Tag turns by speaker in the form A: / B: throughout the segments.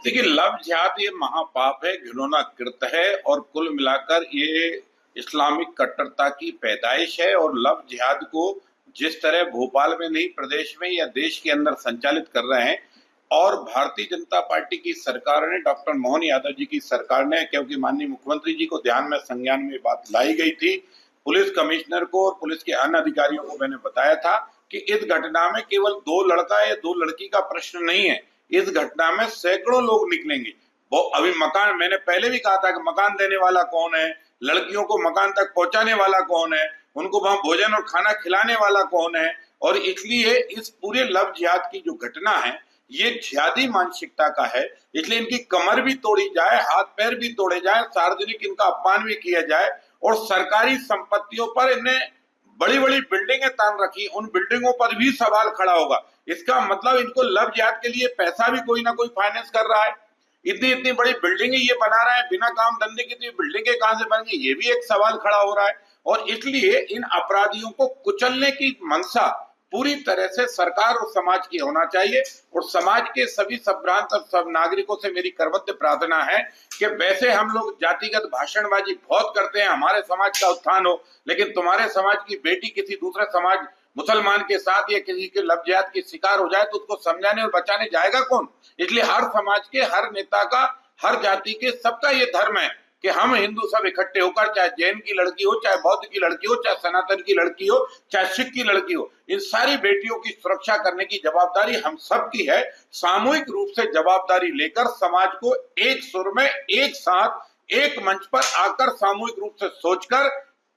A: देखिए, लव जिहाद ये महापाप है, घिनौना कृत्य है और कुल मिलाकर ये इस्लामिक कट्टरता की पैदाइश है। और लव जिहाद को जिस तरह भोपाल में नहीं, प्रदेश में या देश के अंदर संचालित कर रहे हैं, और भारतीय जनता पार्टी की सरकार ने, डॉक्टर मोहन यादव जी की सरकार ने, क्योंकि माननीय मुख्यमंत्री जी को ध्यान में, संज्ञान में बात लाई गई थी, पुलिस कमिश्नर को और पुलिस के अन्य अधिकारियों को मैंने बताया था कि इस घटना में केवल दो लड़का या दो लड़की का प्रश्न नहीं है, इस घटना में सैकड़ों लोग निकलेंगे। वो अभी मकान, मैंने पहले भी कहा था कि मकान देने वाला कौन है, लड़कियों को मकान तक पहुंचाने वाला कौन है, उनको वहां भोजन और खाना खिलाने वाला कौन है। और इसलिए इस पूरे लव जिहाद की जो घटना है, ये जिहादी मानसिकता का है। इसलिए इनकी कमर भी तोड़ी जाए, हाथ पैर भी तोड़े जाए, सार्वजनिक इनका अपमान भी किया जाए, और सरकारी संपत्तियों पर इन्हें बड़ी बड़ी बिल्डिंगें तान रखी, उन बिल्डिंगों पर भी सवाल खड़ा होगा। इसका मतलब इनको लव जिहाद के लिए पैसा भी कोई ना कोई फाइनेंस कर रहा है। इतनी इतनी बड़ी बिल्डिंगें ये बना रहा है, बिना काम धंधे की इतनी बिल्डिंगें कहां से बन गई, ये भी एक सवाल खड़ा हो रहा है। और इसलिए इन अपराधियों को कुचलने की मंशा पूरी तरह से सरकार और समाज की होना चाहिए। और समाज के सभी संभ्रांत और सब नागरिकों से मेरी करबद्ध प्रार्थना है कि वैसे हम लोग जातिगत भाषणबाजी बहुत करते हैं, हमारे समाज का उत्थान हो, लेकिन तुम्हारे समाज की बेटी किसी दूसरे समाज, मुसलमान के साथ या किसी के लव जिहाद की शिकार हो जाए तो उसको समझाने और बचाने जाएगा कौन। इसलिए हर समाज के, हर नेता का, हर जाति के, सबका ये धर्म है कि हम हिंदू सब इकट्ठे होकर, चाहे जैन की लड़की हो, चाहे बौद्ध की लड़की हो, चाहे सनातन की लड़की हो, चाहे सिख की लड़की हो, इन सारी बेटियों की सुरक्षा करने की जवाबदारी हम सब की है। सामूहिक रूप से जवाबदारी लेकर समाज को एक सुर में, एक साथ, एक मंच पर आकर सामूहिक रूप से सोचकर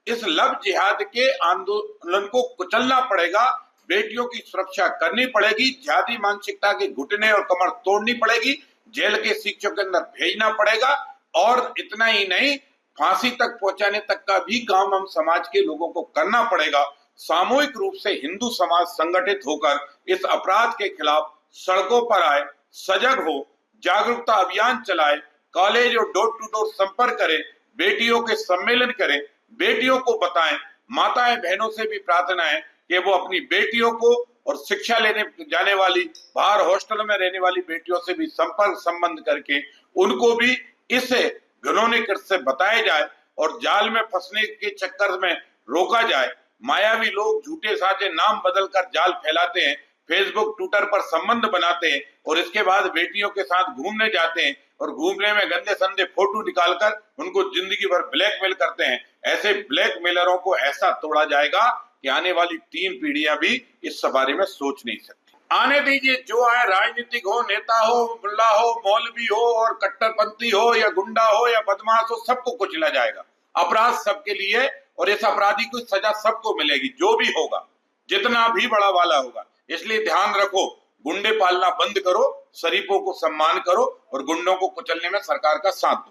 A: इस लव जिहाद के आंदोलन को कुचलना पड़ेगा। बेटियों की सुरक्षा करनी पड़ेगी, जिहादी मानसिकता के घुटने और कमर तोड़नी पड़ेगी, जेल के शिक्षकों के अंदर भेजना पड़ेगा। और इतना ही नहीं, फांसी तक पहुंचाने तक का भी काम हम समाज के लोगों को करना पड़ेगा। सामूहिक रूप से हिंदू समाज संगठित होकर इस अपराध के खिलाफ सड़कों पर आए, सजग हो, जागरूकता अभियान चलाए, कॉलेज और डोर टू डोर संपर्क करें, बेटियों के सम्मेलन करें, बेटियों को बताएं। माताएं बहनों से भी प्रार्थना है कि वो अपनी बेटियों को और शिक्षा लेने जाने वाली, बाहर हॉस्टल में रहने वाली बेटियों से भी संपर्क संबंध करके उनको भी इस घिनौने कृत्य से बताया जाए और जाल में फंसने के चक्कर में रोका जाए। मायावी लोग झूठे साचे नाम बदलकर जाल फैलाते हैं, फेसबुक ट्विटर पर संबंध बनाते हैं और इसके बाद बेटियों के साथ घूमने जाते हैं और घूमने में गंदे संदे फोटो निकालकर उनको जिंदगी भर ब्लैकमेल करते हैं। ऐसे ब्लैकमेलरों को ऐसा तोड़ा जाएगा कि आने वाली 3 पीढ़ियां भी इस बारे में सोच नहीं सकती। आने दीजिए, जो आए, राजनीतिक हो, नेता हो, मुल्ला हो, मौलवी हो, और कट्टरपंथी हो या गुंडा हो या बदमाश हो, सबको कुचला जाएगा। अपराध सबके लिए, और इस अपराधी को सजा सबको मिलेगी, जो भी होगा, जितना भी बड़ा वाला होगा। इसलिए ध्यान रखो, गुंडे पालना बंद करो, शरीफों को सम्मान करो और गुंडों को कुचलने में सरकार का साथ दो।